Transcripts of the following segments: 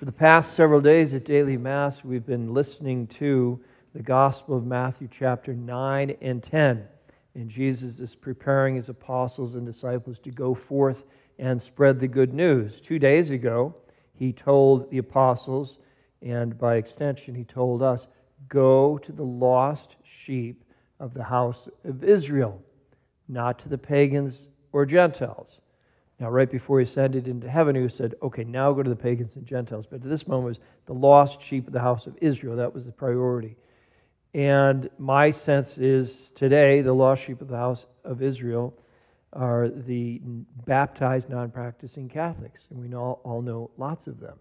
For the past several days at Daily Mass, we've been listening to the Gospel of Matthew chapter 9 and 10. And Jesus is preparing his apostles and disciples to go forth and spread the good news. 2 days ago, he told the apostles, and by extension, he told us, go to the lost sheep of the house of Israel, not to the pagans or Gentiles. Now, right before he ascended into heaven, he said, okay, now go to the pagans and Gentiles. But at this moment, it was the lost sheep of the house of Israel. That was the priority. And my sense is today, the lost sheep of the house of Israel are the baptized, non-practicing Catholics. And we all know lots of them.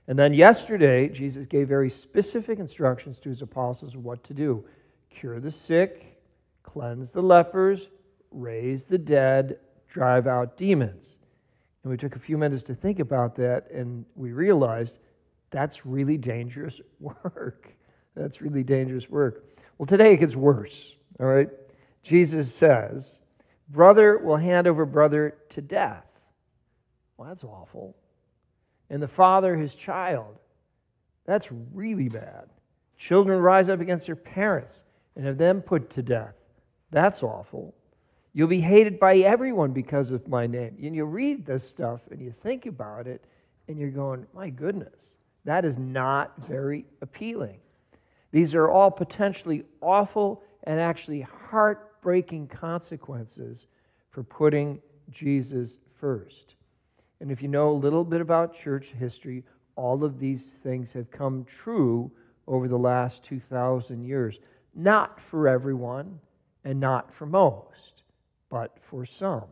And then yesterday, Jesus gave very specific instructions to his apostles of what to do. Cure the sick, cleanse the lepers, raise the dead, drive out demons. And we took a few minutes to think about that, and we realized that's really dangerous work. That's really dangerous work. Well, today it gets worse, all right? Jesus says, brother will hand over brother to death. Well, that's awful. And the father his child. That's really bad. Children rise up against their parents and have them put to death. That's awful. You'll be hated by everyone because of my name. And you read this stuff and you think about it and you're going, my goodness, that is not very appealing. These are all potentially awful and actually heartbreaking consequences for putting Jesus first. And if you know a little bit about church history, all of these things have come true over the last 2,000 years. Not for everyone and not for most, but for some.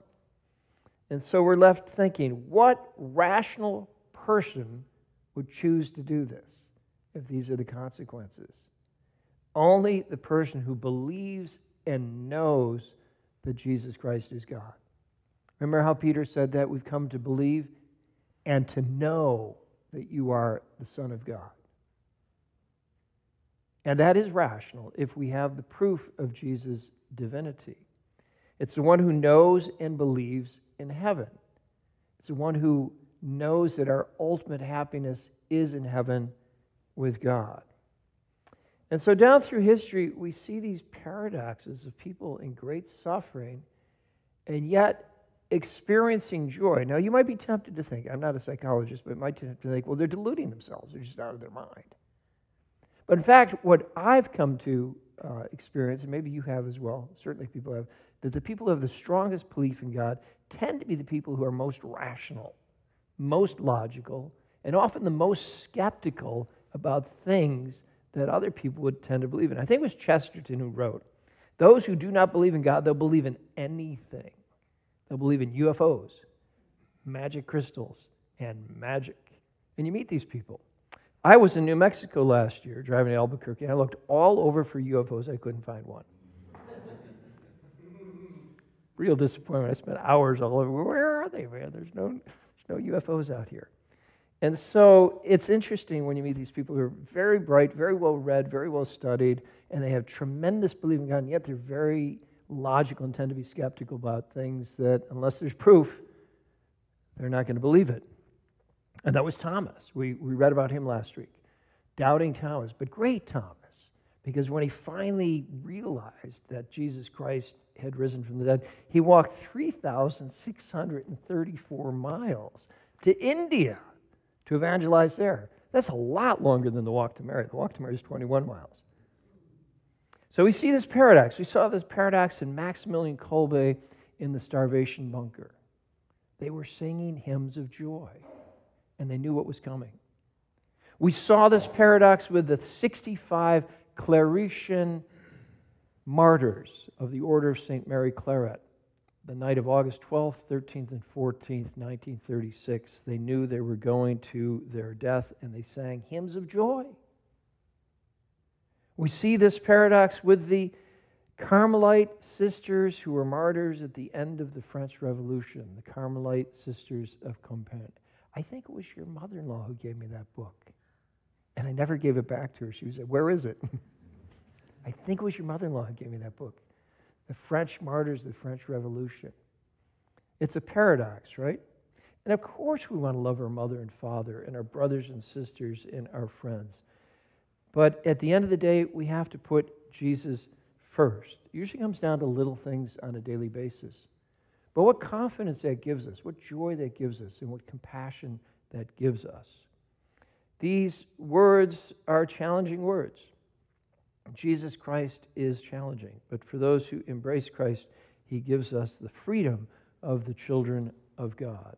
And so we're left thinking, what rational person would choose to do this if these are the consequences? Only the person who believes and knows that Jesus Christ is God. Remember how Peter said that? We've come to believe and to know that you are the Son of God. And that is rational if we have the proof of Jesus' divinity. It's the one who knows and believes in heaven. It's the one who knows that our ultimate happiness is in heaven with God. And so down through history, we see these paradoxes of people in great suffering and yet experiencing joy. Now, you might be tempted to think, I'm not a psychologist, but it might tempt to think, well, they're deluding themselves. They're just out of their mind. But in fact, what I've come to experience, and maybe you have as well, certainly people have, that the people who have the strongest belief in God tend to be the people who are most rational, most logical, and often the most skeptical about things that other people would tend to believe in. I think it was Chesterton who wrote, those who do not believe in God, they'll believe in anything. They'll believe in UFOs, magic crystals, and magic. And you meet these people. I was in New Mexico last year, driving to Albuquerque, and I looked all over for UFOs. I couldn't find one. Real disappointment. I spent hours all over. Where are they, man? There's no UFOs out here. And so it's interesting when you meet these people who are very bright, very well read, very well studied, and they have tremendous belief in God, and yet they're very logical and tend to be skeptical about things that, unless there's proof, they're not going to believe it. And that was Thomas. We read about him last week. Doubting Thomas, but great Thomas, because when he finally realized that Jesus Christ had risen from the dead, he walked 3,634 miles to India to evangelize there. That's a lot longer than the walk to Mary. The walk to Mary is 21 miles. So we see this paradox. We saw this paradox in Maximilian Kolbe in the starvation bunker. They were singing hymns of joy, and they knew what was coming. We saw this paradox with the 65 Claretian martyrs of the Order of St. Mary Claret. The night of August 12th, 13th, and 14th, 1936, they knew they were going to their death, and they sang hymns of joy. We see this paradox with the Carmelite sisters who were martyrs at the end of the French Revolution, the Carmelite Sisters of Compiègne. I think it was your mother-in-law who gave me that book, and I never gave it back to her. She said, where is it? I think it was your mother-in-law who gave me that book. The French martyrs, the French Revolution. It's a paradox, right? And of course we want to love our mother and father and our brothers and sisters and our friends. But at the end of the day, we have to put Jesus first. It usually comes down to little things on a daily basis. But what confidence that gives us, what joy that gives us, and what compassion that gives us. These words are challenging words. Jesus Christ is challenging, but for those who embrace Christ, he gives us the freedom of the children of God.